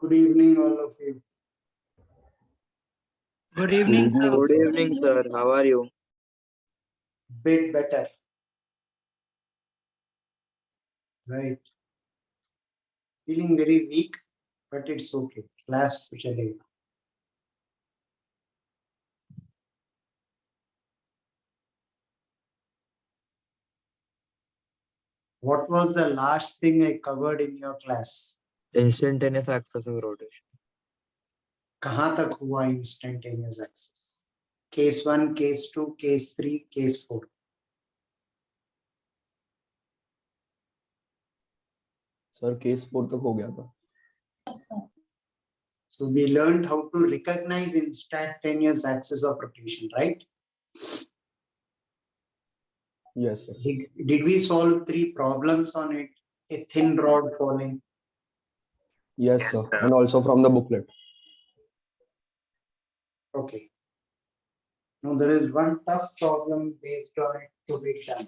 Good evening, all of you. Good evening, sir. Good evening, sir. How are you? Bit better. Right. Feeling very weak, but it's okay. Class chalega. What was the last thing I covered in your class? Instantaneous axis of rotation. कहाँ तक हुआ instantaneous axis? Case 1, case 2, case 3, case 4. Sir case 4 तक हो गया था. So we learned how to recognize instantaneous axis of rotation, right? Yes, sir. Did we solve 3 problems on it? A thin rod falling. Yes, sir. And also from the booklet. Okay. Now there is one tough problem based on it to be done.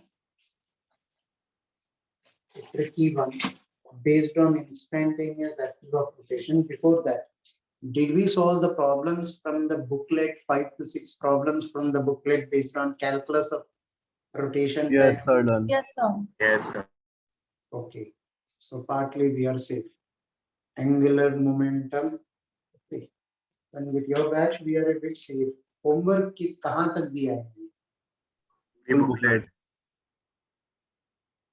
A tricky one based on instantaneous axis of rotation. Before that, did we solve the problems from the booklet, 5 to 6 problems from the booklet based on calculus of rotation? Yes, sir. Done. Yes, sir. Yes, sir. Okay. So partly we are safe. Angular momentum. Okay. And with your batch, we are a bit safe. Homework ki kahan tak diya hai? Full booklet.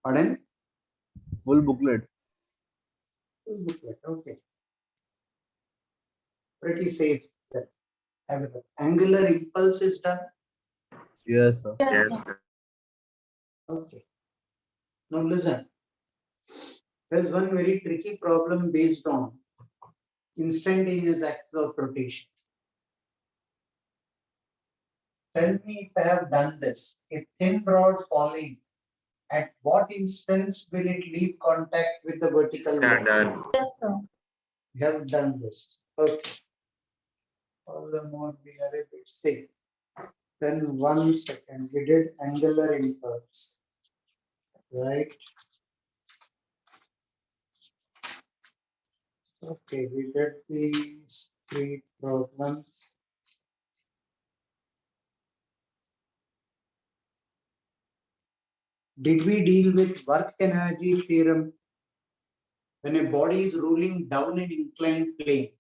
Pardon? Full booklet. Full booklet. Okay. Pretty safe. Angular impulse is done. Yes, sir. Yes, sir. Okay. Now listen. There's one very tricky problem based on instantaneous axis of rotation. Tell me if I have done this. A thin rod falling, at what instance will it leave contact with the vertical wall? Done. Yes, sir. We have done this. Okay. All the more we are a bit safe. Then 1 second. We did angular impulse. Right. Okay, we did these 3 problems. Did we deal with work energy theorem? When a body is rolling down an inclined plane,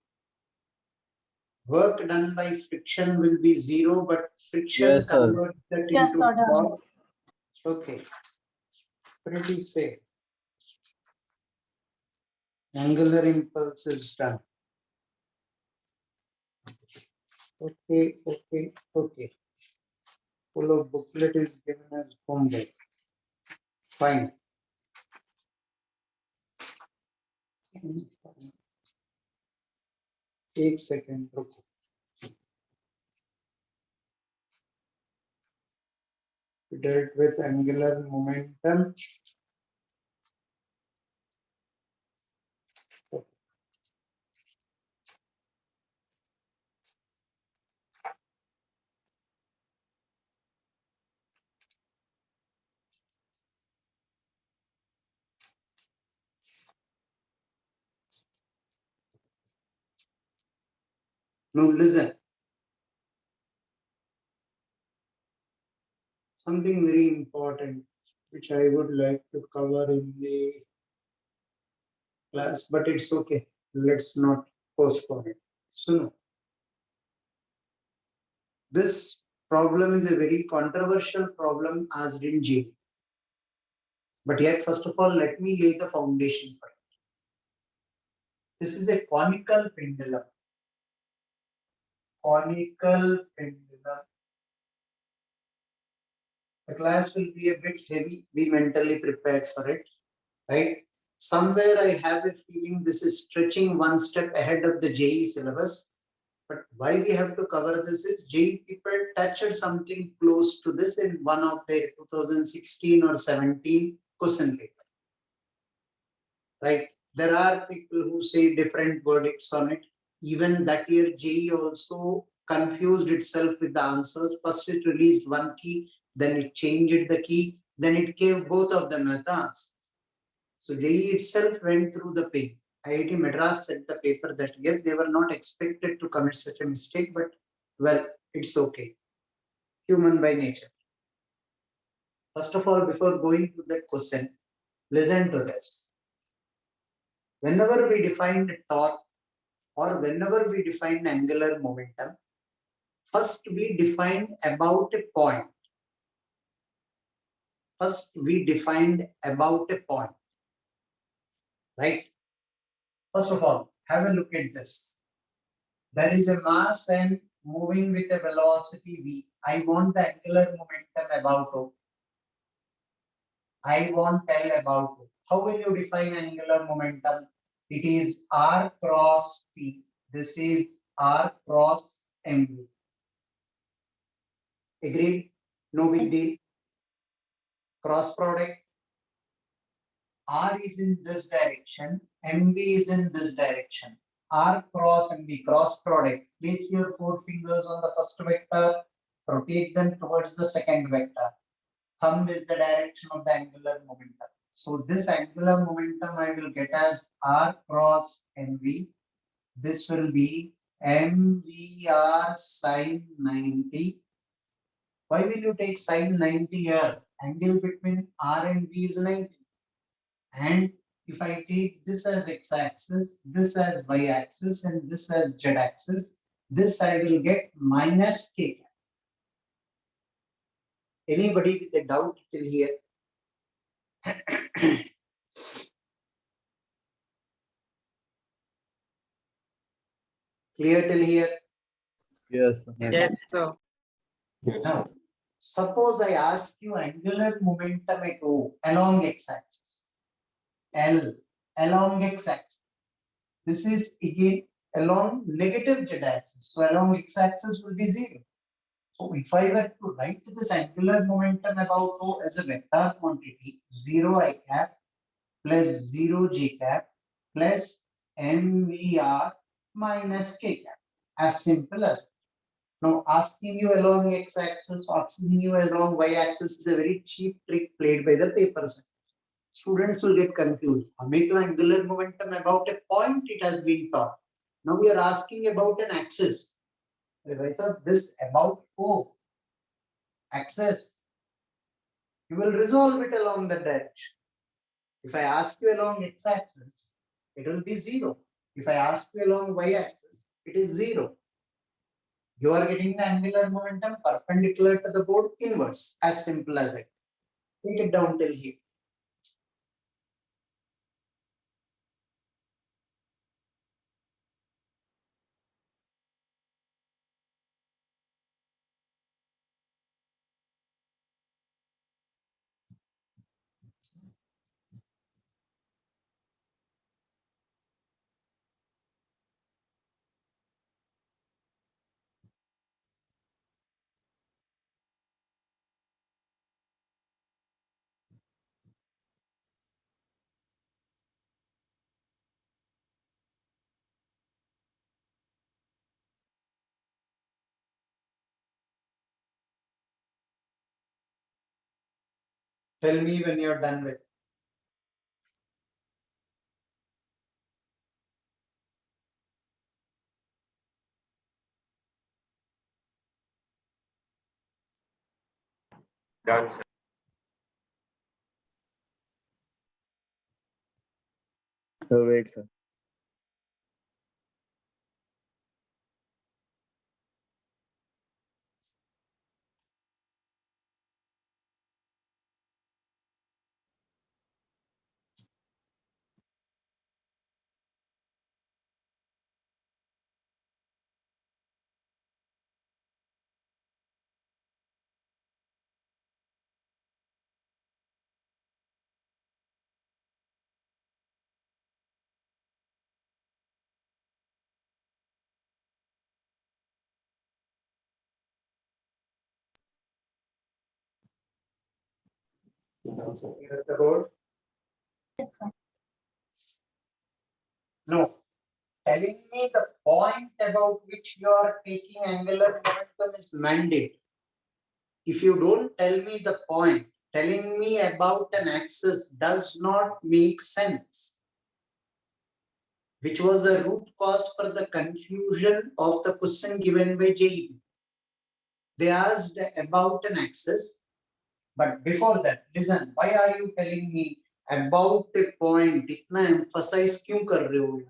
work done by friction will be 0, but friction Yes, sir. converts that Yes, into sir, done. torque. Okay, pretty safe. Angular impulse is done. Okay. Full of booklet is given as homework. Fine. एक second. रुको. We dealt with angular momentum. Now listen. Something very important which I would like to cover in the class, but it's okay. Let's not postpone it. So this problem is a very controversial problem asked in J. But yet, first of all, let me lay the foundation for it. This is a conical pendulum. Conical pendulum. The class will be a bit heavy. Be mentally prepared for it, right? Somewhere I have a feeling this is stretching one step ahead of the JE syllabus. But why we have to cover this is JE people touched something close to this in one of their 2016 or 17 question paper. Right? There are people who say different verdicts on it. Even that year, JE also confused itself with the answers. First, it released one key, then it changed the key, then it gave both of them as the answers. So JE itself went through the pain. IIT Madras sent the paper that year. They were not expected to commit such a mistake, but well, it's okay. Human by nature. First of all, before going to that question, listen to this. Whenever we define torque or whenever we define angular momentum, first we define about a point. First we defined about a point, right? First of all, have a look at this. There is a mass and moving with a velocity v. I want the angular momentum about O. I want L about O. How will you define angular momentum? It is R cross P. This is R cross MV. Agreed? No big deal. Cross product. R is in this direction. MV is in this direction. R cross MV, cross product. Place your 4 fingers on the first vector. Rotate them towards the second vector. Thumb is the direction of the angular momentum. So this angular momentum I will get as R cross MV. This will be MVR sine 90. Why will you take sine 90 here? Angle between R and V is 90. And if I take this as x-axis, this as y-axis, and this as z-axis, this I will get minus k. Anybody with a doubt till here? Clear till here? Yes, sir. Yes, sir. Now, suppose I ask you angular momentum at O along x-axis, L along x-axis. This is again along negative z-axis. So along x-axis will be 0. So if I were to write this angular momentum about O as a vector quantity, 0 I cap plus 0 j cap plus MVR minus k cap. As simple as. Now asking you along x-axis, asking you along y-axis is a very cheap trick played by the paper. Students will get confused. Make an angular momentum about a point, it has been taught. Now we are asking about an axis. This about O axis. You will resolve it along the direction. If I ask you along x-axis, it will be 0. If I ask you along y-axis, it is 0. You are getting the angular momentum perpendicular to the board inwards. As simple as it. Take it down till here. Tell me when you're done with. Done, sir. So wait, sir. Clear the board? Yes, sir. No. Telling me the point about which you are taking angular momentum is mandate. If you don't tell me the point, telling me about an axis does not make sense. which was the root cause for the confusion of the question given by JEE. They asked about an axis, but before that, listen, why are you telling me about a point? इतना emphasize क्यों कर रहे हो?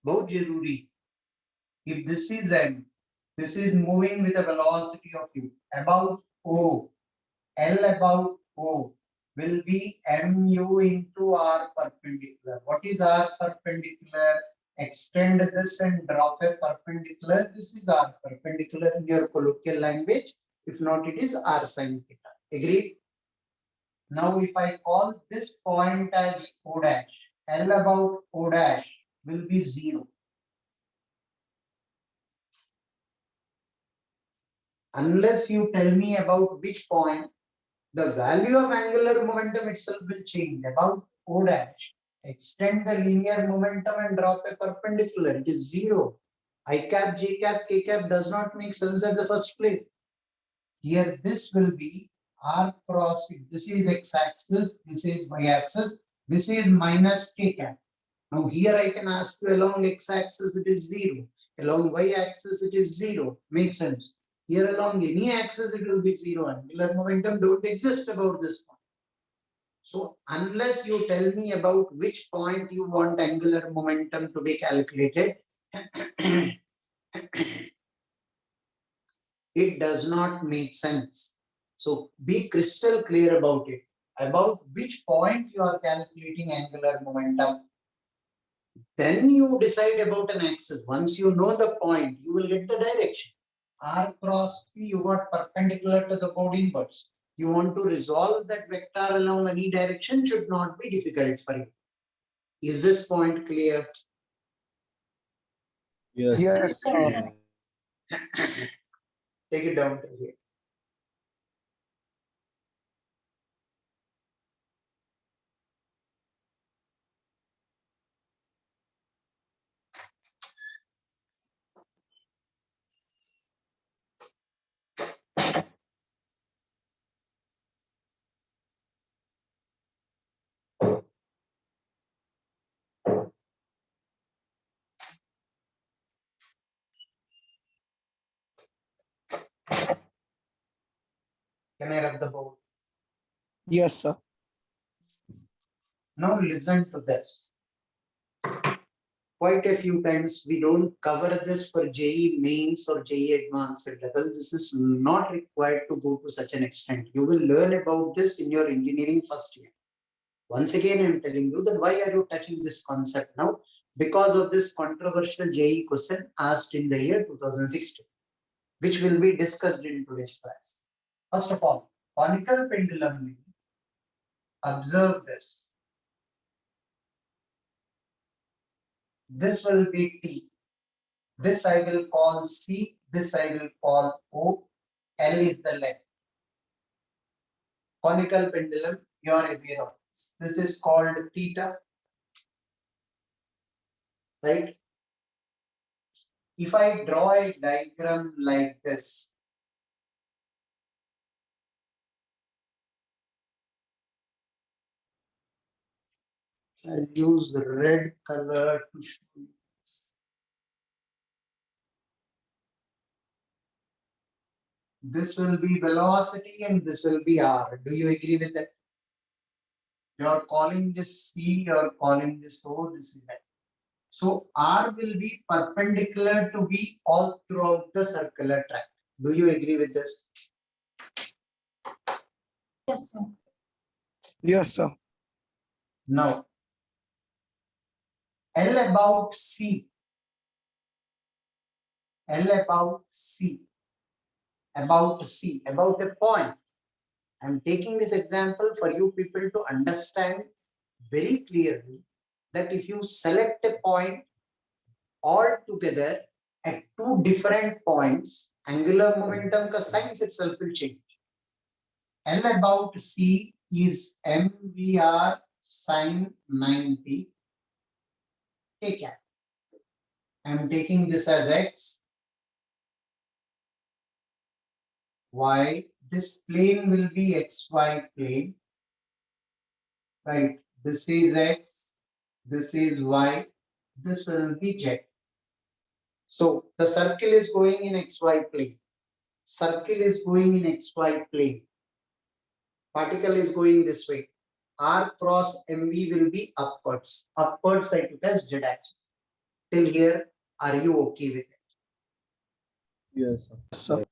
बहुत जरूरी. If this is M, this is moving with a velocity of u. About O, L about O will be mu into R perpendicular. What is R perpendicular? Extend this and drop a perpendicular. This is R perpendicular in your colloquial language. If not, it is R sin theta. Agreed? Now, if I call this point as O dash, L about O dash will be 0. Unless you tell me about which point, the value of angular momentum itself will change. About O dash, extend the linear momentum and drop a perpendicular. It is 0. I cap, J cap, K cap does not make sense at the first place. Here, this will be R cross. This is X axis, this is Y axis, this is minus K cap. Now, here I can ask you along X axis it is 0. Along Y axis it is 0. Makes sense. Here along any axis it will be 0. Angular momentum don't exist about this point. So unless you tell me about which point you want angular momentum to be calculated, it does not make sense. So be crystal clear about it. About which point you are calculating angular momentum. Then you decide about an axis. Once you know the point, you will get the direction. R cross P, you got perpendicular to the board inwards. You want to resolve that vector along any direction, should not be difficult for you. Is this point clear? Yes. Yes, Take it down to here. Can I rub the board? Yes, sir. Now listen to this. Quite a few times we don't cover this for JEE mains or JEE advanced level. This is not required to go to such an extent. You will learn about this in your engineering first year. Once again, I'm telling you that why are you touching this concept now? Because of this controversial JEE question asked in the year 2016, which will be discussed in today's class. First of all, conical pendulum, observe this. This will be T. This I will call C. This I will call O. L is the length. Conical pendulum, you are aware of this. This is called theta. Right? If I draw a diagram like this, I'll use red color to show you. This will be velocity and this will be R. Do you agree with that? You are calling this C, you are calling this O, this is that. So R will be perpendicular to B all throughout the circular tract. Do you agree with this? yes, sir. Yes, sir. Now, L about C. L about C. About C. About a point. I'm taking this example for you people to understand very clearly that if you select a point all together at two different points, angular momentum ka signs itself will change. L about C is MVR sin 90 K cap. I'm taking this as X, Y. This plane will be XY plane. Right. This is X. This is Y. this will be z. So the circle is going in xy plane. Circle is going in xy plane. Particle is going this way. R cross MV will be upwards. Upwards I took as z axis. Till here, are you okay with it? Yes, sir. Sir.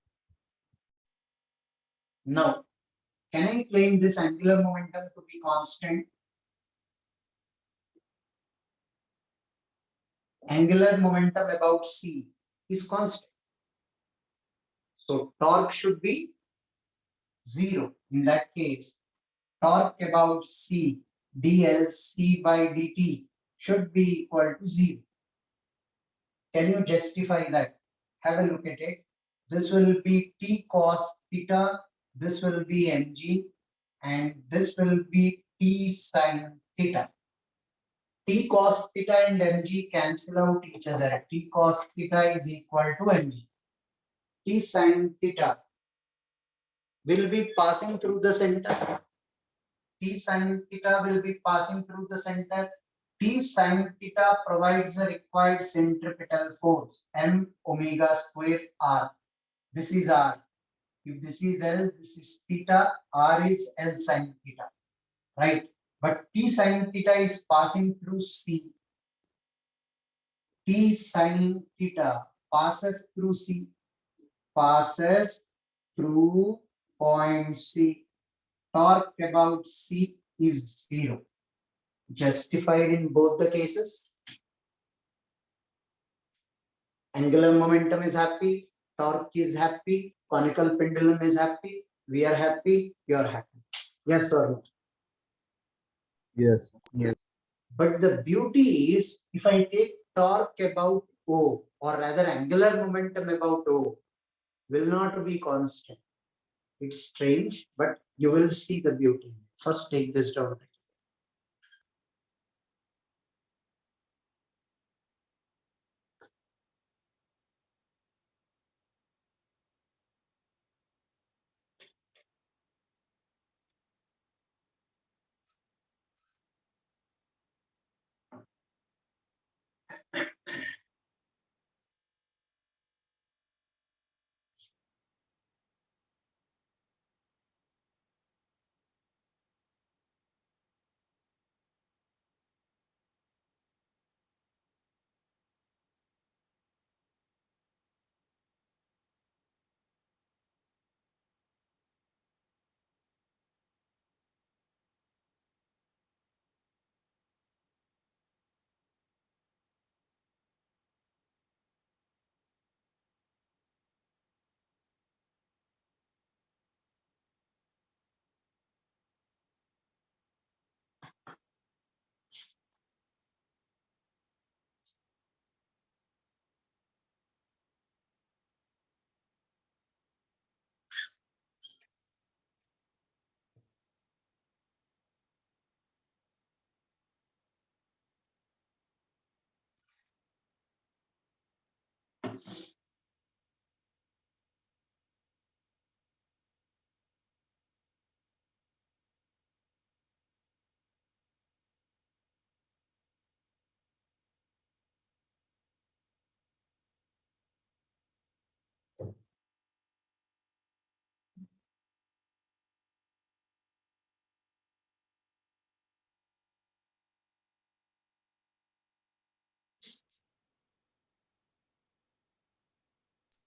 Now, can I claim this angular momentum to be constant? Angular momentum about C is constant. So torque should be 0. In that case, torque about C, dl C by dt should be equal to 0. Can you justify that? Have a look at it. This will be T cos theta, this will be mg, and this will be T sin theta. T cos theta and mg cancel out each other. T cos theta is equal to mg. T sin theta will be passing through the center. T sin theta will be passing through the center. T sin theta provides the required centripetal force, m omega square r. This is r. If this is L, this is theta, r is L sin theta, right? But T sin theta is passing through C. T sin theta passes through C, passes through point C. Torque about C is 0. Justified in both the cases. Angular momentum is happy, torque is happy, conical pendulum is happy, we are happy, you are happy. Yes or no? Yes, sir. Yes. But the beauty is, if I take torque about O, or rather angular momentum about O, will not be constant. It's strange, but you will see the beauty. First, take this down.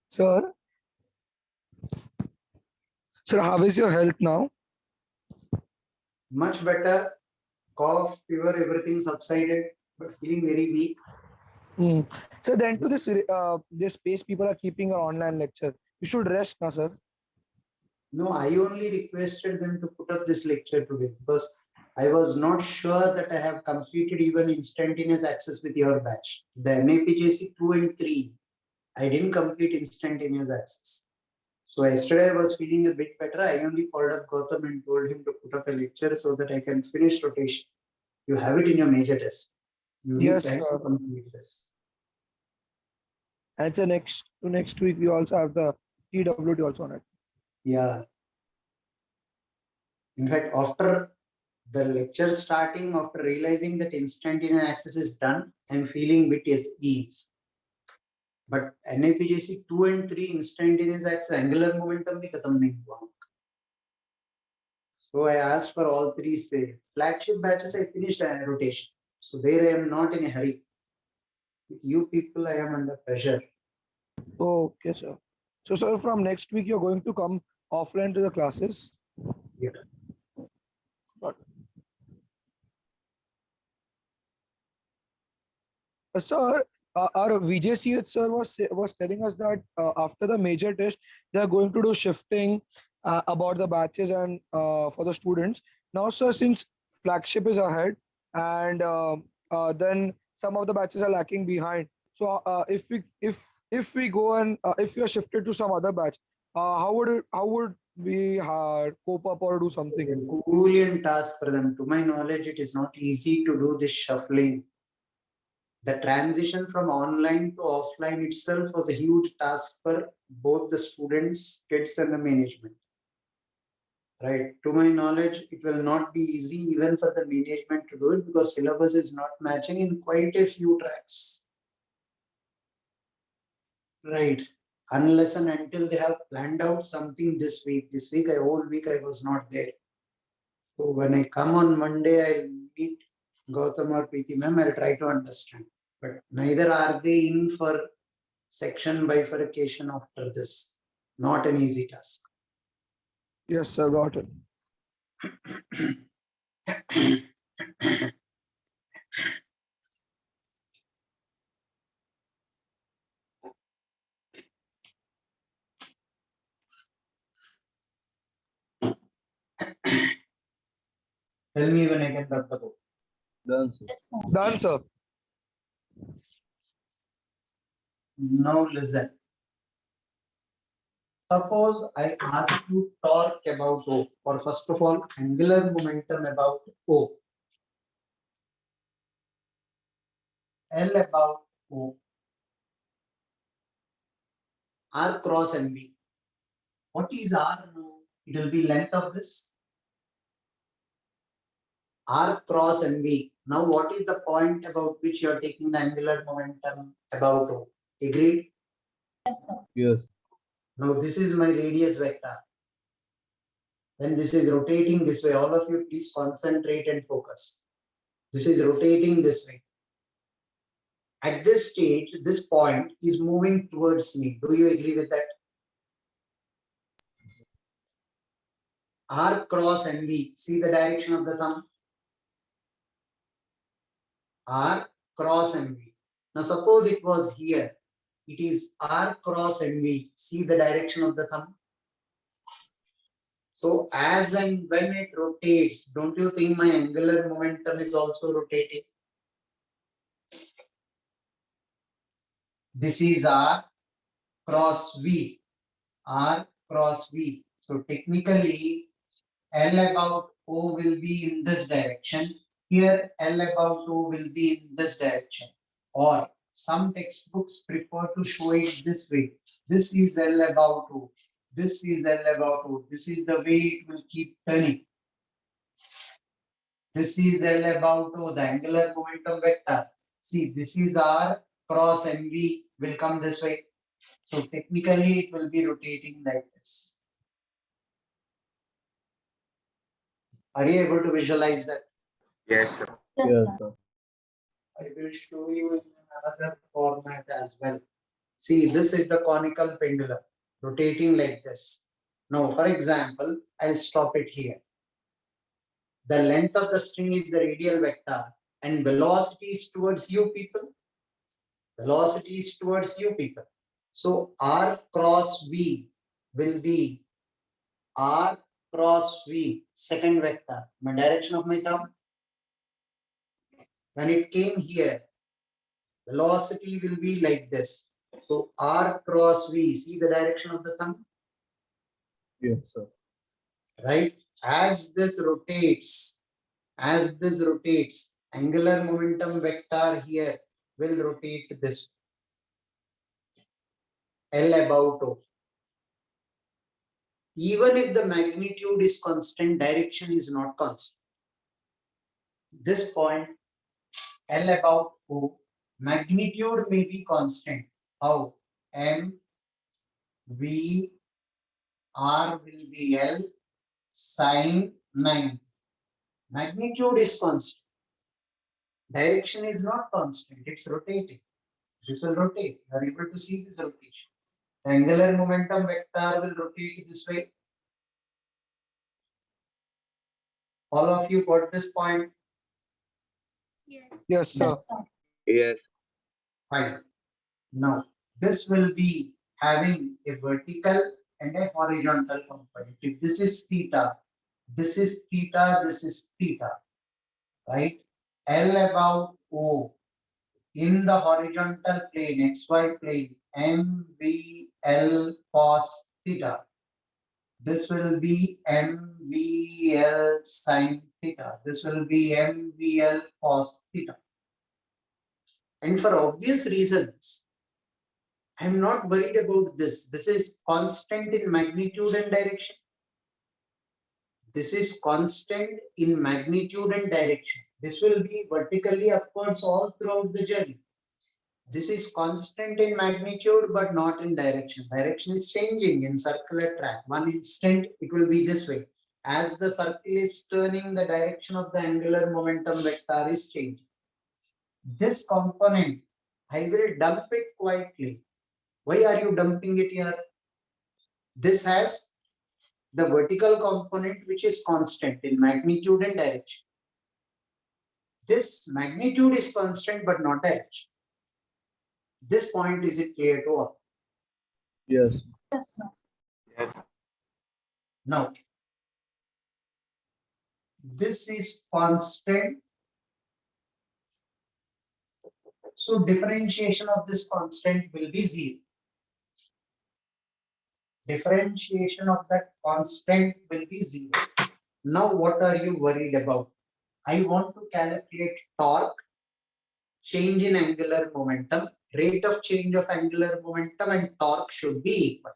Sir. Sir, how is your health now? Much better. Cough, fever, everything subsided, but feeling very weak. So then to this space people are keeping an online lecture. You should rest now, sir. No, I only requested them to put up this lecture today because I was not sure that I have completed even instantaneous access with your batch. The NAPJC 2 and 3, I didn't complete instantaneous access. So yesterday I was feeling a bit better. I only called up Gautam and told him to put up a lecture so that I can finish rotation. You have it in your major test. You need Yes, time to sir. complete this. And so next week we also have the TWT also on it. Yeah. In fact, after The lecture starting after realizing that instantaneous access is done, I'm feeling bit at ease. But NAPJC 2 and 3 instantaneous access angular momentum bhi khatam nahi hua. So I asked for all three say flagship batches I finished rotation. So there I am not in a hurry. With you people I am under pressure. Okay, sir. So, sir, from next week, you're going to come offline to the classes? Yeah. Got it. Sir, our VJCH sir was telling us that after the major test, they are going to do shifting about the batches and for the students. Now, sir, since flagship is ahead and then some of the batches are lacking behind. So, if we go and if we are shifted to some other batch, how would we cope up or do something? Herculean task for them. To my knowledge, it is not easy to do this shuffling. The transition from online to offline itself was a huge task for both the students, kids, and the management. Right. To my knowledge, it will not be easy even for the management to do it because syllabus is not matching in quite a few tracks. Right. Unless and until they have planned out something this week. This week, whole week I was not there. So when I come on Monday, I'll meet Gautam or Preeti ma'am, I'll try to understand. But neither are they in for section bifurcation after this. Not an easy task. Yes, sir, got it. Tell me when I can drop the book. Done, sir. Yes, sir. Done, sir. Now listen. Suppose I ask you torque about O, or first of all, angular momentum about O. L about O. R cross NB. What is R now? It will be length of this. R cross NB. Now what is the point about which you are taking the angular momentum about O? Agreed? Yes, sir. Yes. Now this is my radius vector. Then this is rotating this way. All of you please concentrate and focus. This is rotating this way. At this stage, this point is moving towards me. Do you agree with that? R cross NB. See the direction of the thumb? R cross NB. Now suppose it was here. It is R cross NB. See the direction of the thumb? So as and when it rotates, don't you think my angular momentum is also rotating? This is R cross V. R cross V. So technically, L about O will be in this direction. Here, L about O will be in this direction. Or some textbooks prefer to show it this way. This is L about O. This is L about O. This is the way it will keep turning. This is L about O, the angular momentum vector. See, this is R cross NV will come this way. So technically, it will be rotating like this. Are you able to visualize that? Yes, sir. Yes, Yes, sir. sir. I will show you in another format as well. See, this is the conical pendulum rotating like this. Now, for example, I'll stop it here. The length of the string is the radial vector and velocity is towards you people. Velocity is towards you people. So R cross V will be R cross V, second vector, my direction of my thumb. When it came here, velocity will be like this. So R cross V, see the direction of the thumb? Yes, sir. Right? As this rotates, angular momentum vector here will rotate this L about O. Even if the magnitude is constant, direction is not constant. This point L about O, magnitude may be constant. How? M, V, R will be L, sine 9. Magnitude is constant. Direction is not constant, it's rotating. This will rotate. You are able to see this rotation. The angular momentum vector will rotate this way. All of you got this point? Yes. Yes, sir. Yes, sir. Yes. Fine. Now, this will be having a vertical and a horizontal component. If this is theta, this is theta, this is theta, right? L about O in the horizontal plane, XY plane, MVL cos theta. This will be MVL sin theta. This will be MVL cos theta. And for obvious reasons, I'm not worried about this. This is constant in magnitude and direction. This is constant in magnitude and direction. This will be vertically upwards all throughout the journey. This is constant in magnitude but not in direction. Direction is changing in circular track. One instant it will be this way. As the circle is turning, the direction of the angular momentum vector is changing. This component, I will dump it quietly. Why are you dumping it here? This has the vertical component which is constant in magnitude and direction. This magnitude is constant but not direction. This point, is it clear to all? Yes. Yes, sir. Yes. Now, this is constant. So differentiation of this constant will be 0. Differentiation of that constant will be 0. Now, what are you worried about? I want to calculate torque, change in angular momentum, rate of change of angular momentum, and torque should be equal.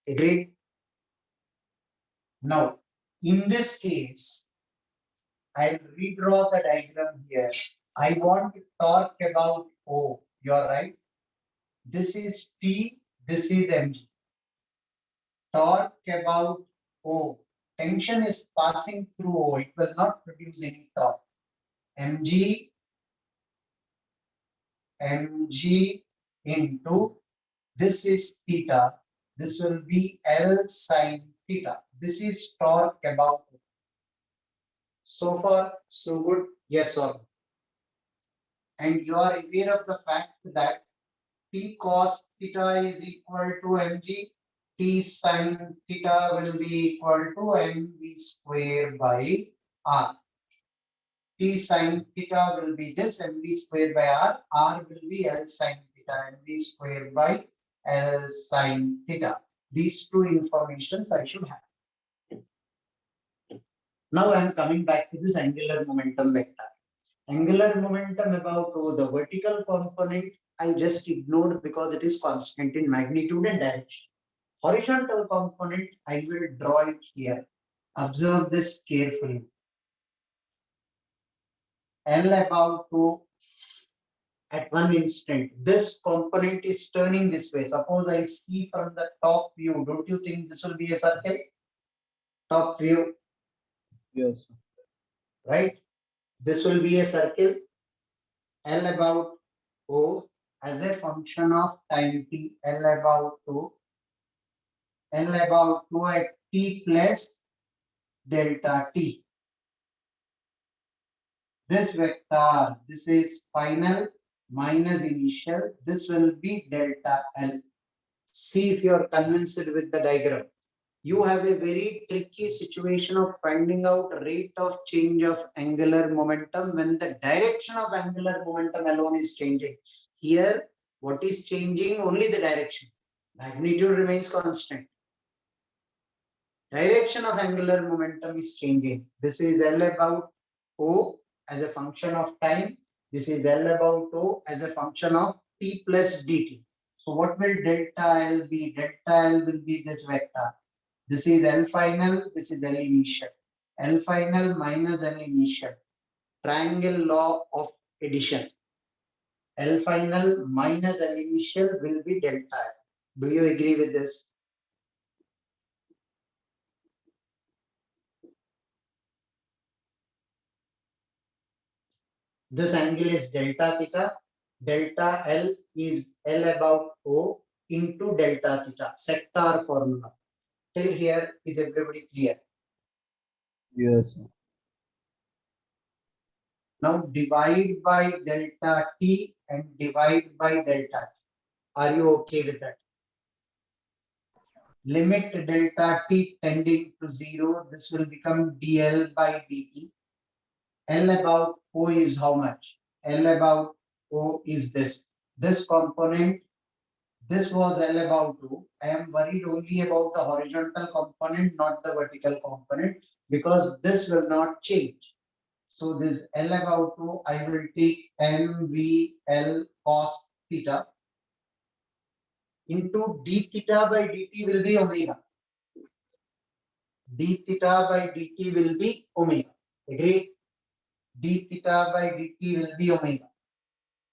Agreed? Now, in this case, I'll redraw the diagram here. I want torque about O. You're right. This is T, this is mg. Torque about O. Tension is passing through O. It will not produce any torque. mg into this is theta. This will be L sine theta. This is torque about O. So far, so good. Yes or no? And you are aware of the fact that T cos theta is equal to mg. T sin theta will be equal to mv square by r. T sin theta will be this mv square by r. R will be L sin theta, mv square by L sin theta. These two informations I should have. Now I am coming back to this angular momentum vector. Angular momentum about O, the vertical component I just ignored because it is constant in magnitude and direction. Horizontal component, I will draw it here. Observe this carefully. L about O at one instant. This component is turning this way. Suppose I see from the top view. Don't you think this will be a circle? Top view, Yes. right? This will be a circle. L about O as a function of time t. L about O. L about 2 at t plus delta t. This vector, this is final minus initial. This will be delta L. See if you are convinced with the diagram. You have a very tricky situation of finding out rate of change of angular momentum when the direction of angular momentum alone is changing. Here, what is changing? Only the direction. Magnitude remains constant. Direction of angular momentum is changing. This is L about O as a function of time. This is L about O as a function of t plus dt. So what will delta L be? Delta L will be this vector. This is L final, this is L initial. L final minus L initial. triangle law of addition. L final minus L initial will be delta L. Do you agree with this? This angle is delta theta. Delta L is L about O into delta theta, sector formula. Till here, is everybody clear? Yes, sir. Now divide by delta T and divide by delta T. Are you okay with that? Limit delta T tending to 0. This will become dl by dt. L about O is how much? L about O is this. This component, this was L about O. I am worried only about the horizontal component, not the vertical component, because this will not change. So this L about O, I will take mvl cos theta into d theta by dt will be omega. D theta by dt will be omega. Agreed? D theta by dt will be omega.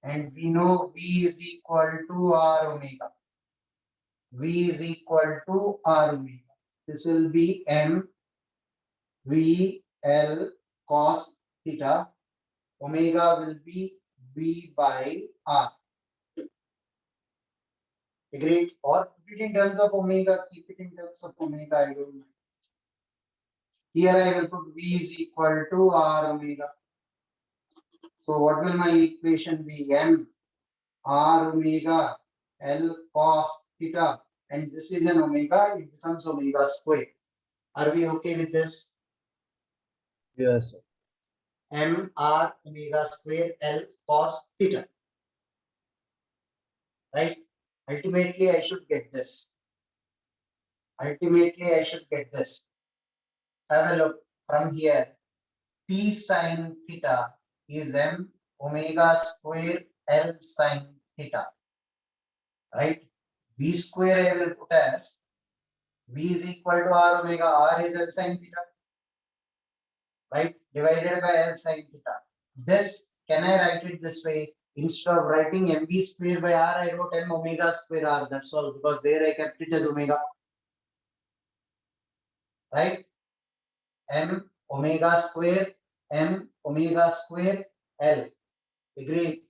And we know V is equal to R omega. V is equal to R omega. This will be M V L cos theta. Omega will be V by R. Agreed? Or put it in terms of omega, keep it in terms of omega, I don't know. Here I will put V is equal to R omega. So what will my equation be? M R omega L cos theta, and this is an omega, it becomes omega square. Are we okay with this? Yes, sir. M R omega square L cos theta. Right? Ultimately, I should get this. Ultimately, I should get this. Have a look from here. P sin theta is M omega square L sin theta. Right? V square I will put as V is equal to R omega. R is L sin theta. Right? Divided by L sin theta. This, can I write it this way? Instead of writing mv square by r, I wrote m omega square r. That's all, because there I kept it as omega. Right? M omega square L. Agreed?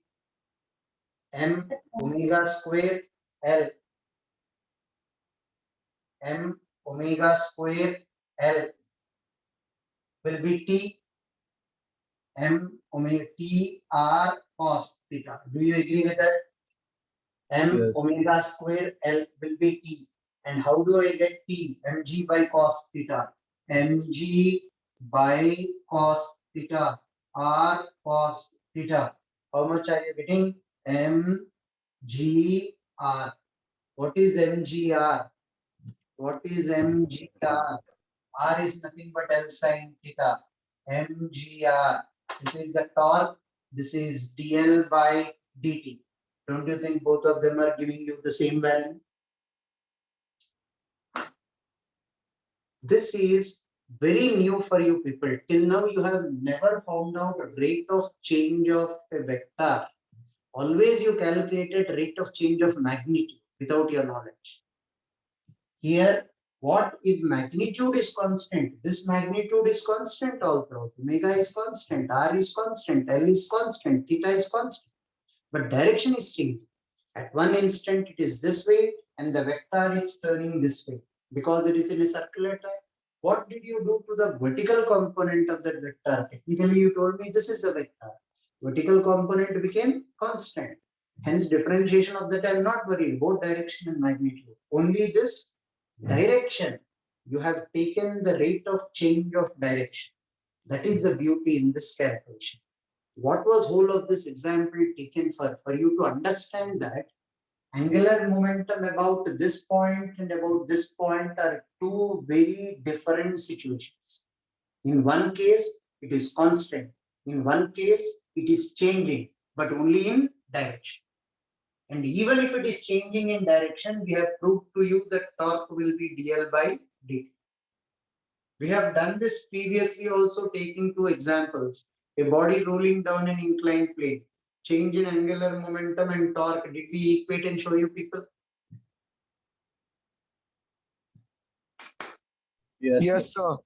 M omega square L. M omega square L will be T. M omega T R cos theta. Do you agree with that? M Yes. omega square L will be T. And how do I get T? Mg by cos theta. Mg by cos theta. R cos theta. How much are you getting? Mgr. What is Mgr? What is Mgr? R is nothing but L sin theta. Mgr. This is the torque. This is dl by dt. Don't you think both of them are giving you the same value? This is very new for you people. Till now, you have never found out rate of change of a vector. Always you calculated rate of change of magnitude without your knowledge. Here, what if magnitude is constant? This magnitude is constant all throughout. Omega is constant, R is constant, L is constant, theta is constant. But direction is changing. At one instant, it is this way, and the vector is turning this way because it is in a circular track. What did you do to the vertical component of that vector? Technically, you told me this is the vector. Vertical component became constant. Hence, differentiation of that I am not worried, both direction and magnitude. Only this direction, you have taken the rate of change of direction. That is the beauty in this calculation. What was whole of this example taken for you to understand that angular momentum about this point and about this point are two very different situations. In one case, it is constant. In one case, it is changing, but only in direction. And even if it is changing in direction, we have proved to you that torque will be dl by dt. We have done this previously also, taking two examples. A body rolling down an inclined plane. Change in angular momentum and torque. Did we equate and show you people? Yes, sir.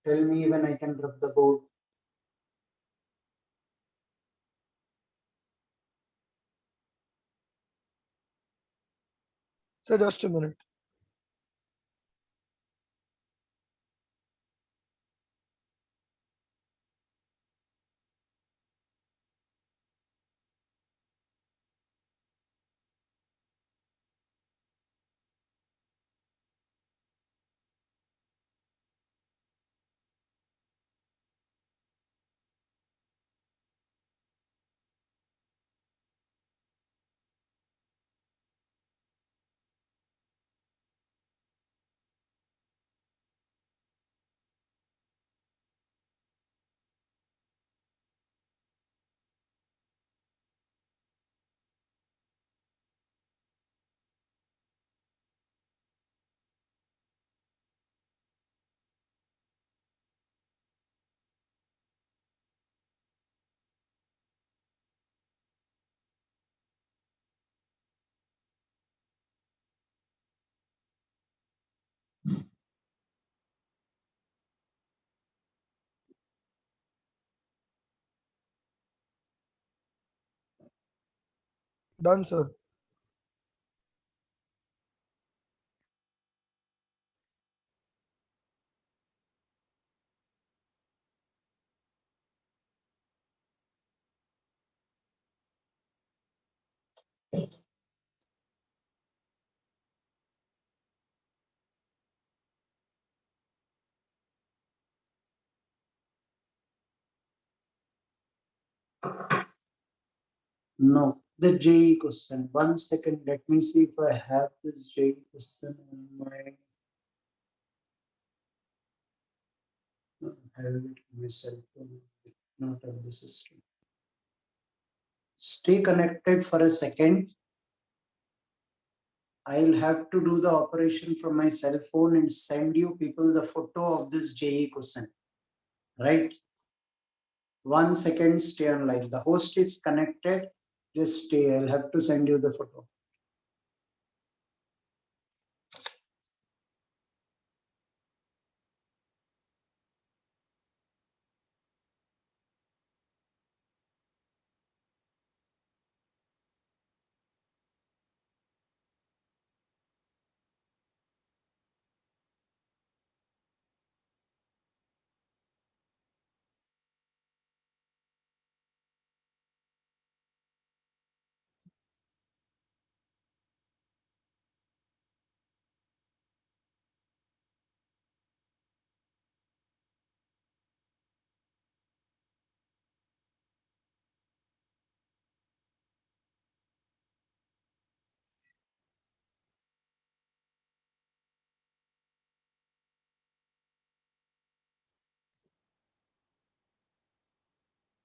Tell me when I can rub the board. Sir, just a minute. Done, sir. No, the JE question. 1 second. Let me see if I have this JE question on my. No, I have it on my cell phone, not on the system. Stay connected for a second. I'll have to do the operation from my cell phone and send you people the photo of this JE question. Right? 1 second, stay online. The host is connected. Just stay. I'll have to send you the photo.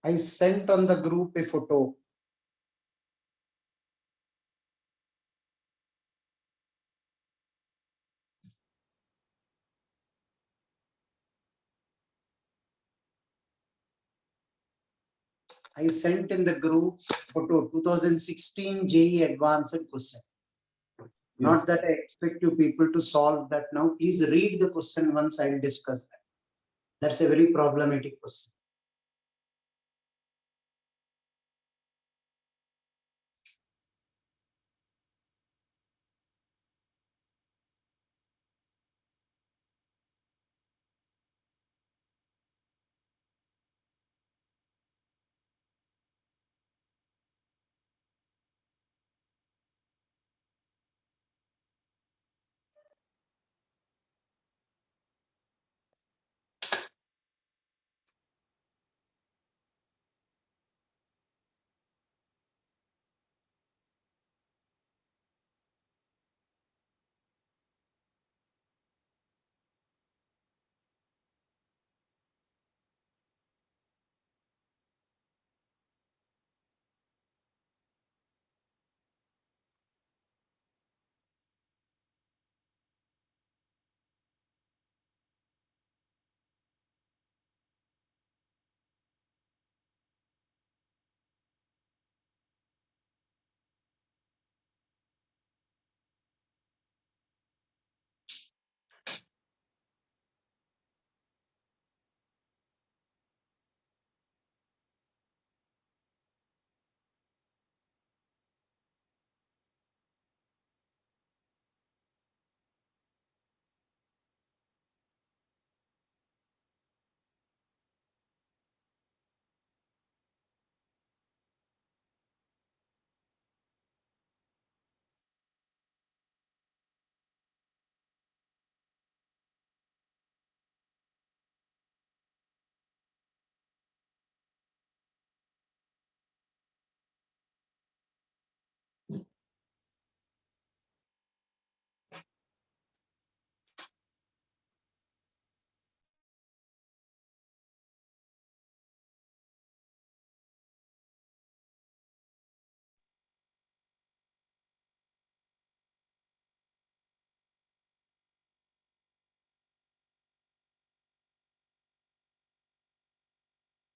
I sent on the group a photo. I sent in the group photo 2016 JE advanced question. Not Yes. that I expect you people to solve that now. Please read the question once. I'll discuss that. That's a very problematic question.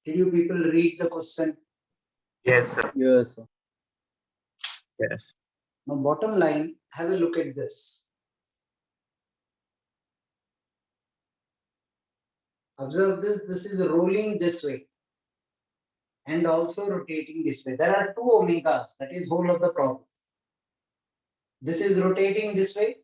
Did you people read the question? Yes, sir. Yes, sir. Yes. Now, bottom line, have a look at this. Observe this, this is rolling this way and also rotating this way. There are two omegas, that is whole of the problem. This is rotating this way,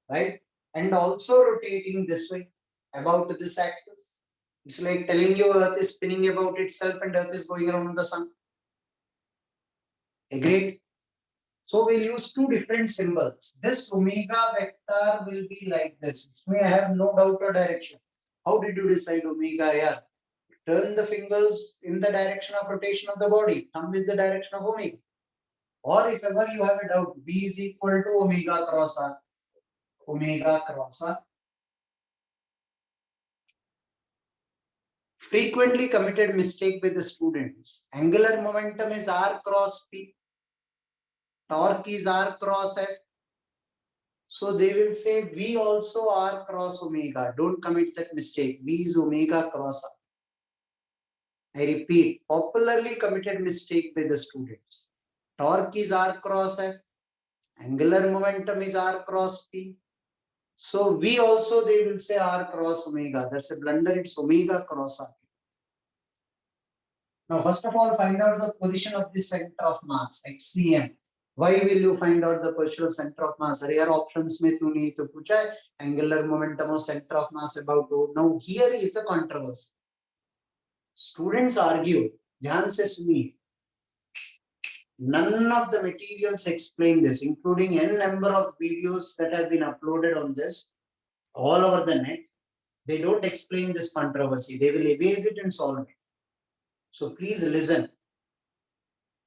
right? And also rotating this way about this axis. It's like telling you Earth is spinning about itself and Earth is going around the sun. Agreed? So we'll use two different symbols. This omega vector will be like this. It may have no doubt or direction. How did you decide omega? Yeah. Turn the fingers in the direction of rotation of the body. Thumb is the direction of omega. Or if ever you have a doubt, B is equal to omega cross R. Omega cross R. Frequently committed mistake with the students. Angular momentum is R cross P. Torque is R cross F. So they will say V also R cross omega. Don't commit that mistake. V is omega cross R. I repeat, popularly committed mistake by the students. Torque is R cross F. Angular momentum is R cross P. So V also they will say R cross omega. That's a blunder. It's omega cross R. Now, first of all, find out the position of the center of mass, XCM. Why will you find out the position of center of mass? Rare options में तूने तो पूछा है angular momentum of center of mass about O. Now, here is the controversy. Students argue, ध्यान से सुनिए. None of the materials explain this, including n number of videos that have been uploaded on this all over the net. They don't explain this controversy. They will erase it and solve it. So please listen.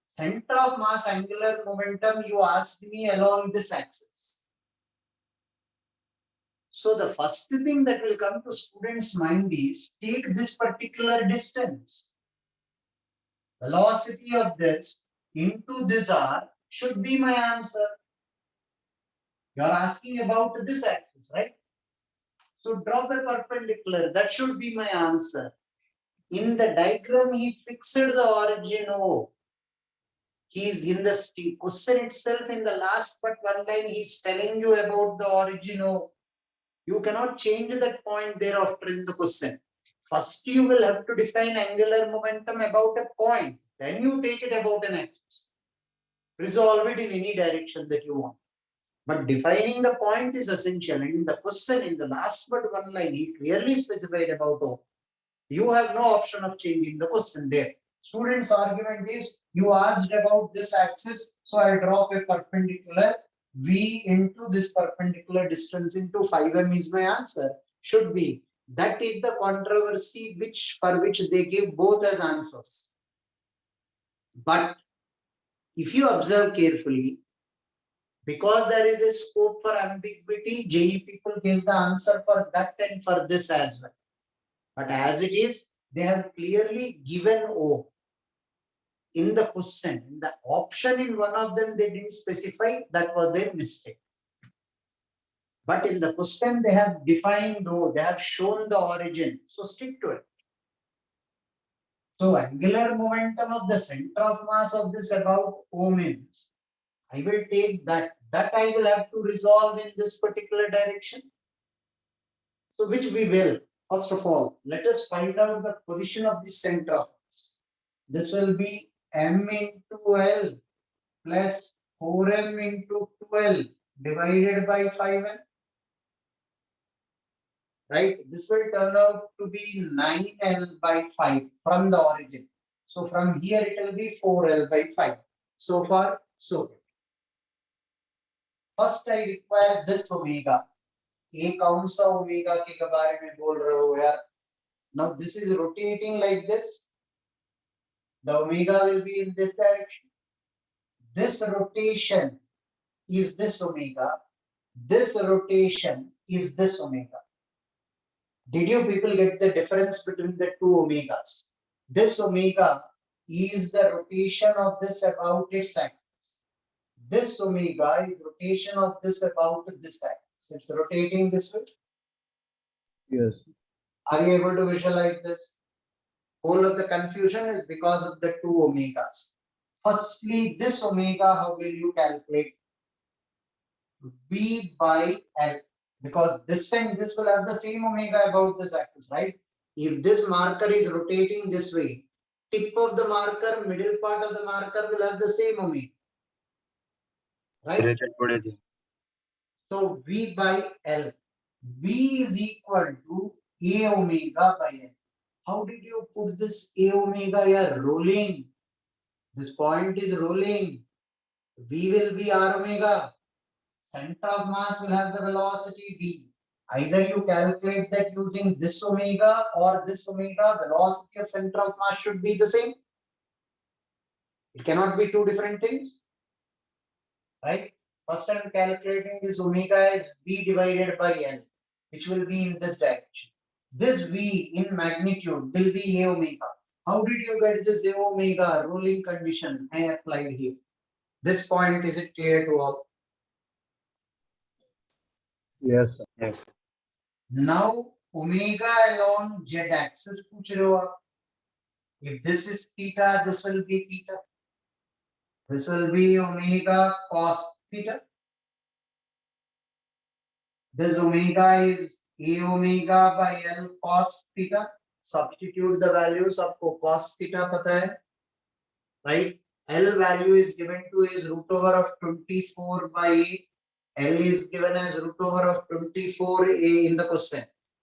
Center of mass angular momentum, you asked me along this axis. So the first thing that will come to students' mind is take this particular distance. Velocity of this into this R should be my answer. You are asking about this axis, right? So drop a perpendicular. That should be my answer. In the diagram, he fixed the origin O. He is in the question itself in the last but one line, he is telling you about the origin O. You cannot change that point thereafter in the question. First, you will have to define angular momentum about a point. Then you take it about an axis. Resolve it in any direction that you want. But defining the point is essential. And in the question, in the last but one line, he clearly specified about O. You have no option of changing the question there. Students' argument is, you asked about this axis, so I drop a perpendicular. V into this perpendicular distance into 5m is my answer. Should be. That is the controversy for which they give both as answers. But if you observe carefully, because there is a scope for ambiguity, JE people give the answer for that and for this as well. But as it is, they have clearly given O. In the question, in the option in one of them, they didn't specify, that was their mistake. But in the question, they have defined O, they have shown the origin. So stick to it. So angular momentum of the center of mass of this about O means, I will take that. That I will have to resolve in this particular direction. So which we will. First of all, let us find out the position of the center of mass. This will be m into L plus 4m into 12 divided by 5m. Right? This will turn out to be 9L by 5 from the origin. So from here it will be 4L by 5. So far, so good. First I require this omega. ये कौन सा omega के बारे में बोल रहे हो यार? Now this is rotating like this. The omega will be in this direction. This rotation is this omega. This rotation is this omega. Did you people get the difference between the two omegas? This omega is the rotation of this about its axis. This omega is rotation of this about this axis. It's rotating this way. Yes. Are you able to visualize this? Whole of the confusion is because of the two omegas. Firstly, this omega, how will you calculate? V by L, because this and this will have the same omega about this axis, right? If this marker is rotating this way, tip of the marker, middle part of the marker will have the same omega, right? So V by L, V is equal to A omega by L. How did you put this A omega here? Rolling. This point is rolling. V will be R omega. Center of mass will have the velocity v. Either you calculate that using this omega or this omega, velocity of center of mass should be the same. It cannot be two different things, right? First I'm calculating this omega is v divided by L, which will be in this direction. This v in magnitude will be A omega. How did you get this A omega rolling condition I applied here? This point, is it clear to all? Yes, sir. Yes. Now omega along z axis पूछ रहे हो आप. If this is theta, this will be theta. This will be omega cos theta. This omega is A omega by L cos theta. Substitute the values. आपको cos theta पता है, right? L value is given to is root over of 24 by A. L is given as root over of 24A in the question.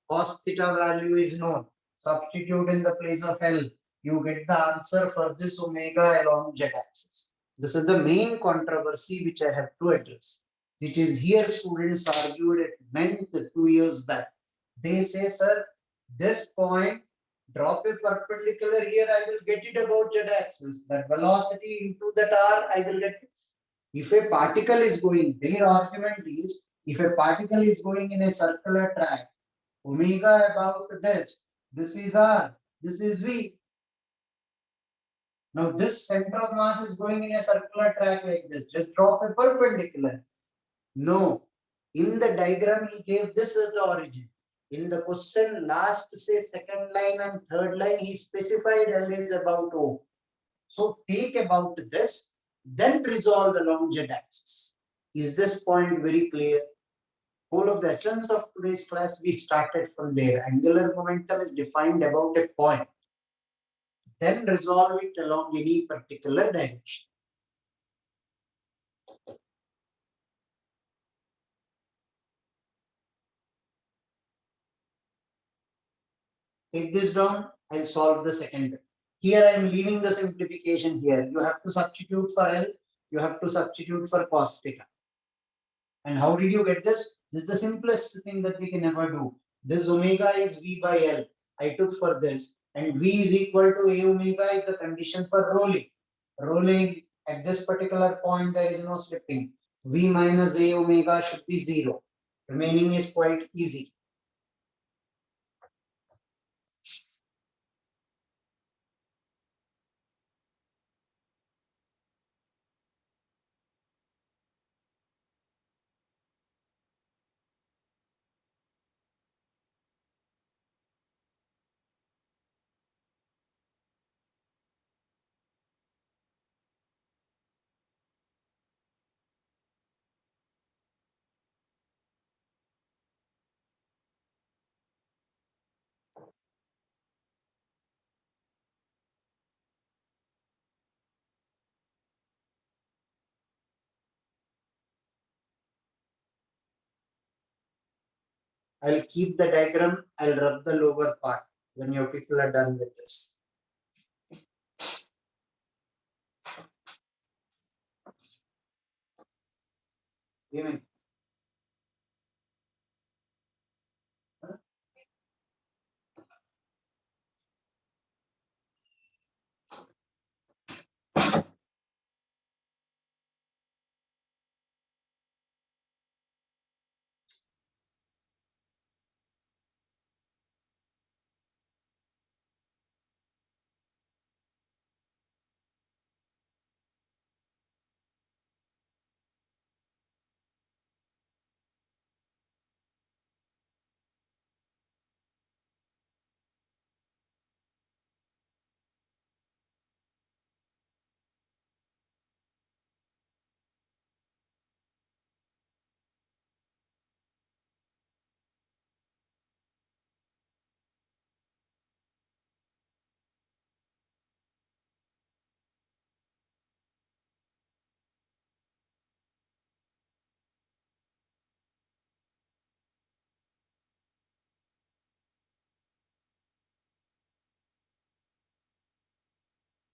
Cos theta value is known. Substitute in the place of L. You get the answer for this omega along z axis. This is the main controversy which I have to address. Which is here students argued at length 2 years back. They say, sir, this point, drop a perpendicular here, I will get it about z axis. That velocity into that r, I will get it. If a particle is going, their argument is, if a particle is going in a circular track, omega about this is r, this is v. Now this center of mass is going in a circular track like this. Just drop a perpendicular. No. In the diagram, he gave this as the origin. In the question, last say second line and third line, he specified L is about O. So take about this, then resolve along z axis. Is this point very clear? Whole of the essence of today's class, we started from there. Angular momentum is defined about a point. Then resolve it along any particular direction. Take this down, I'll solve the second bit. Here I am leaving the simplification here. You have to substitute for L, you have to substitute for cos theta. And how did you get this? This is the simplest thing that we can ever do. This omega is V by L. I took for this. And V is equal to A omega is the condition for rolling. Rolling at this particular point, there is no slipping. V minus A omega should be 0. Remaining is quite easy. I'll keep the diagram. I'll rub the lower part when your people are done with this. Give me.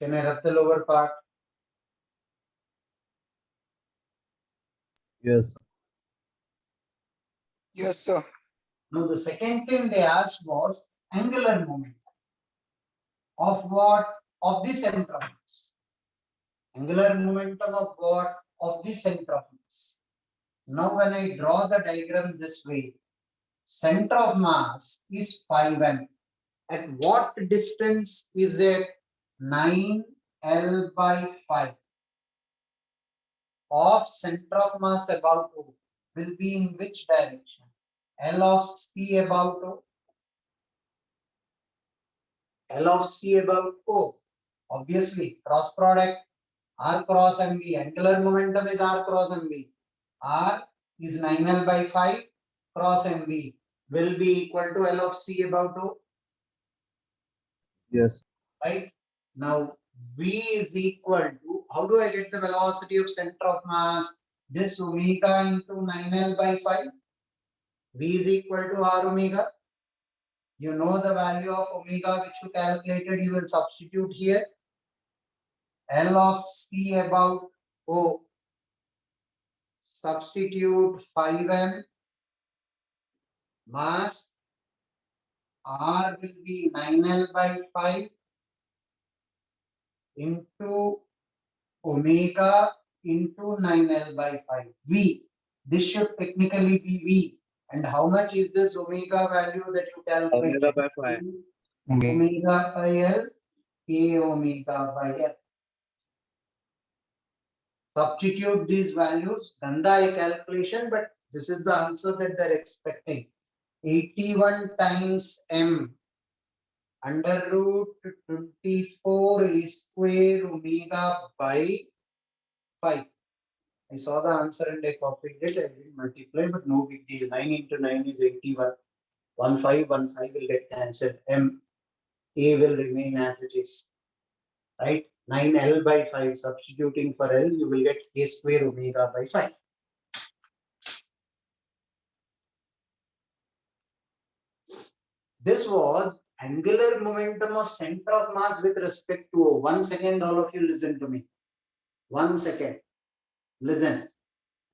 Can I rub the lower part? Yes, sir. Yes, sir. Now the second thing they asked was angular momentum of what? Of the center of mass. Angular momentum of what? Of the center of mass. Now when I draw the diagram this way, center of mass is 5m. At what distance is it? 9L by 5 of center of mass about O will be in which direction? L of C about O. L of C about O. Obviously, cross product R cross MV. Angular momentum is R cross MV. R is 9L by 5 cross MV will be equal to L of C about O. Yes, Right? Now, V is equal to, how do I get the velocity of center of mass? This omega into 9L by 5. V is equal to R omega. You know the value of omega which you calculated, you will substitute here. L of C about O. Substitute 5m. Mass R will be 9L by 5 into omega into 9L by 5. V. This should technically be V. And how much is this omega value that you calculated? Omega by 5. Omega by L, K omega by L. Substitute these values, done the calculation, but this is the answer that they're expecting. 81 times M under root 24 a square omega by 5. I saw the answer and I copied it. I didn't multiply, but no big deal. 9 into 9 is 81. 1 5 will get cancelled. M, A will remain as it is. Right? 9L by 5. Substituting for L, you will get A square omega by 5. This was angular momentum of center of mass with respect to O. 1 second, all of you listen to me. 1 second. Listen.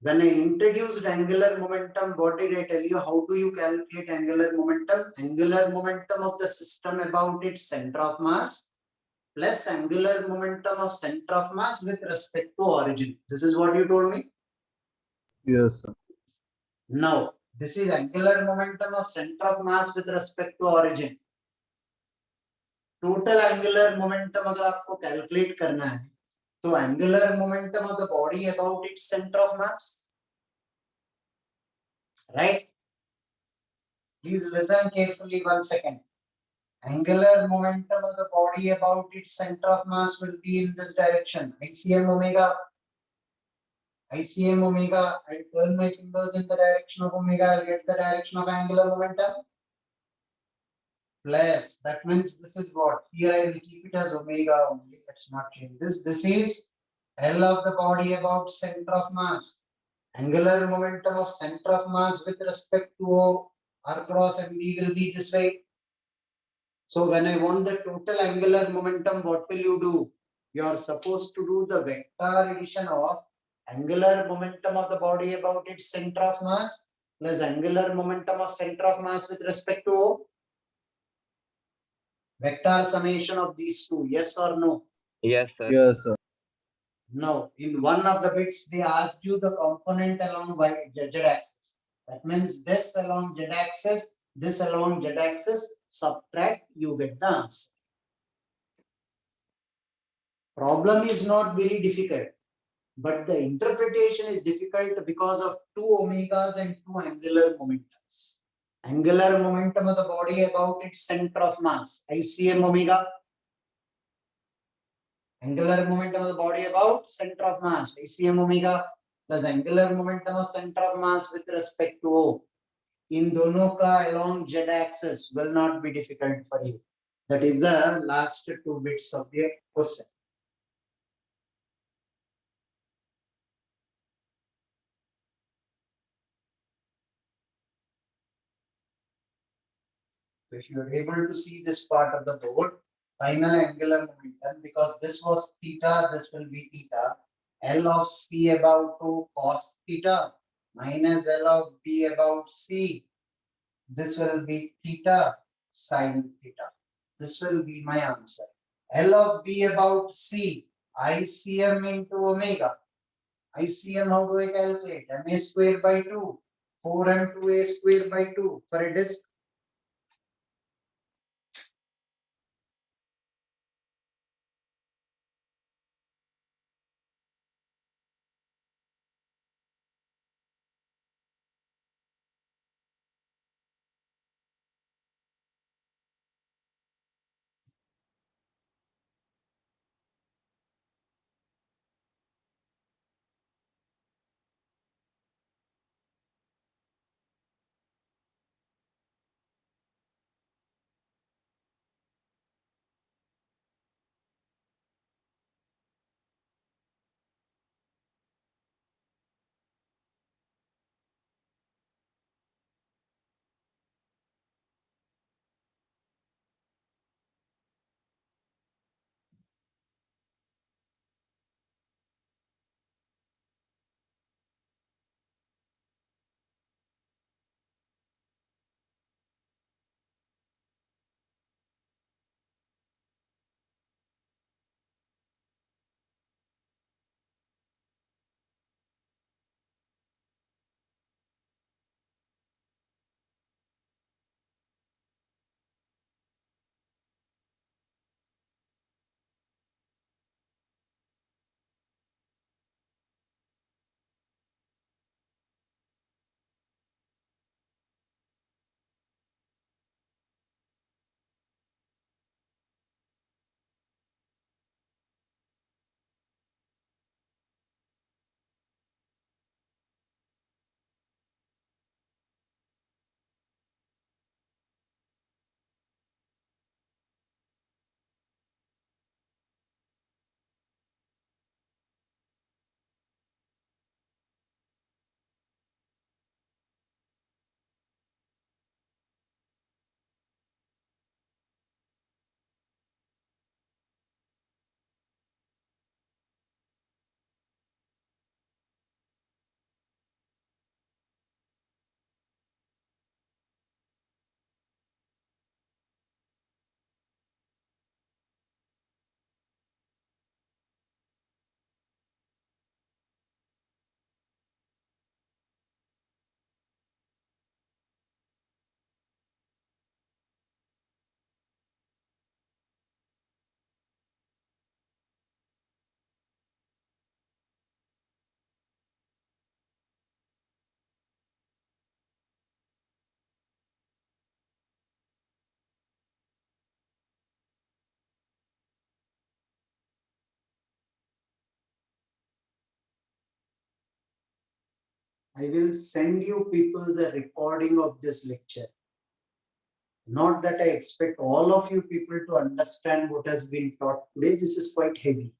When I introduced angular momentum, what did I tell you? How do you calculate angular momentum? Angular momentum of the system about its center of mass plus angular momentum of center of mass with respect to origin. This is what you told me. yes, sir. Now, this is angular momentum of center of mass with respect to origin. Total angular momentum अगर आपको calculate करना है, तो angular momentum of the body about its center of mass, right? Please listen carefully 1 second. Angular momentum of the body about its center of mass will be in this direction. ICM omega. ICM omega. I turn my fingers in the direction of omega. I'll get the direction of angular momentum. Plus, that means this is what? Here I will keep it as omega only. Let's not change this. This is L of the body about center of mass. Angular momentum of center of mass with respect to O, R cross MV will be this way. So when I want the total angular momentum, what will you do? You are supposed to do the vector addition of angular momentum of the body about its center of mass plus angular momentum of center of mass with respect to O. Vector summation of these two, yes or no? Yes, sir. Yes, sir. No. In one of the bits, they asked you the component along z axis. That means this along z axis, this along z axis, subtract, you get the answer. Problem is not very difficult, but the interpretation is difficult because of two omegas and two angular momentums. Angular momentum of the body about its center of mass, ICM omega. Angular momentum of the body about center of mass, ICM omega, plus angular momentum of center of mass with respect to O. In dono ka along z axis will not be difficult for you. That is the last two bits of the question. So if you are able to see this part of the board, final angular momentum, because this was theta, this will be theta. L of C about 2 cos theta minus L of B about C. This will be theta sin theta. This will be my answer. L of B about C, ICM into omega. ICM, how do I calculate? MA square by 2, 4m2a square by 2 for a disk. I will send you people the recording of this lecture. Not that I expect all of you people to understand what has been taught today. This is quite heavy.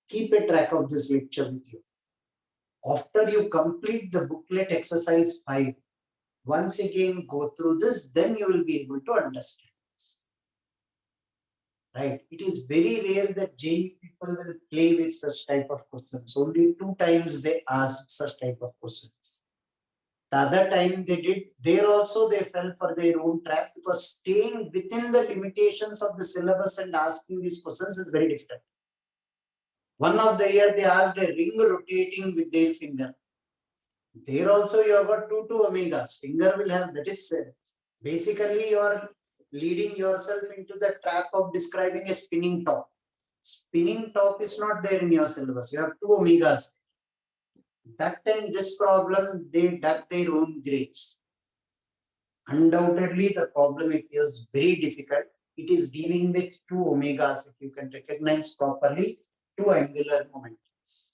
Keep a track of this lecture with you. After you complete the booklet exercise 5, once again go through this, then you will be able to understand this. Right? It is very rare that JEE people will play with such type of questions. Only 2 times they asked such type of questions. The other time they did, there also they fell for their own trap, because staying within the limitations of the syllabus and asking these questions is very difficult. One of the year they asked a ring rotating with their finger. There also you have got 2 omegas. Finger will have, that is basically you are leading yourself into the trap of describing a spinning top. Spinning top is not there in your syllabus. You have 2 omegas. That time this problem, they dug their own graves. Undoubtedly, the problem appears very difficult. It is dealing with 2 omegas, if you can recognize properly, 2 angular momentums.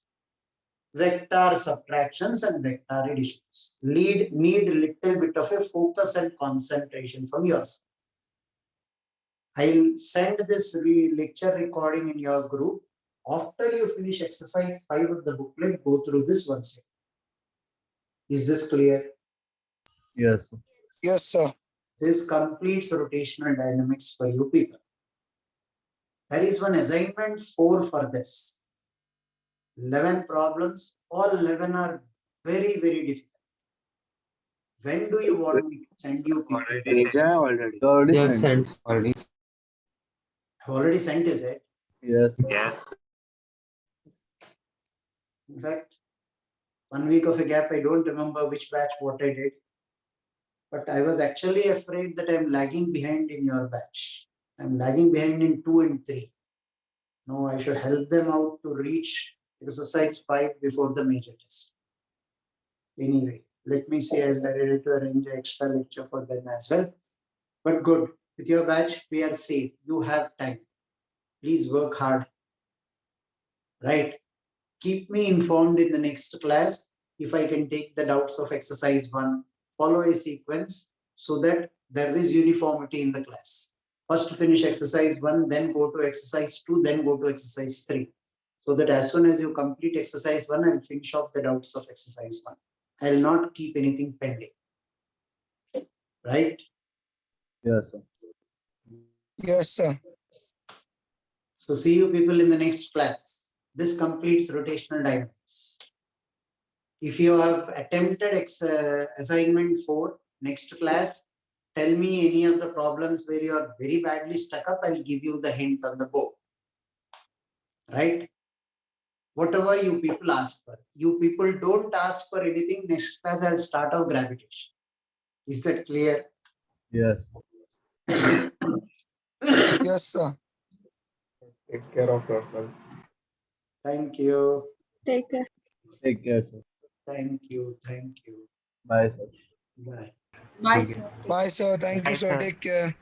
Vector subtractions and vector additions need little bit of a focus and concentration from yours. I'll send this lecture recording in your group. After you finish exercise 5 of the booklet, go through this once again. Is this clear? Yes, sir. Yes, sir. This completes rotational dynamics for you people. There is one assignment 4 for this. 11 problems, all 11 are very, very difficult. When do you want me to send you people? Already sent. Already. Already Yes, sent. and already. I've already sent, is it? Yes. Yes. In fact, 1 week of a gap, I don't remember which batch what I did. But I was actually afraid that I'm lagging behind in your batch. I'm lagging behind in 2 and 3. No, I should help them out to reach exercise 5 before the major test. Anyway, let me see. I'm ready to arrange an extra lecture for them as well. But good, with your batch, we are safe. You have time. Please work hard. Right? Keep me informed in the next class if I can take the doubts of exercise 1, follow a sequence so that there is uniformity in the class. First finish exercise 1, then go to exercise 2, then go to exercise 3. So that as soon as you complete exercise 1, I'll finish off the doubts of exercise 1. I'll not keep anything pending. Right? Yes, sir. Yes, sir. So see you people in the next class. This completes rotational dynamics. If you have attempted assignment 4, next class, tell me any of the problems where you are very badly stuck up, I'll give you the hint on the board. Right? Whatever you people ask for. You people don't ask for anything, next class I'll start off gravitation. Is that clear? Yes. Yes, sir. Take care of yourself. Thank you. Take care. Take care, sir. Thank you. Thank you. Bye, sir. Bye. Bye, sir. Bye, sir. Thank you, Bye, sir. sir. Take care.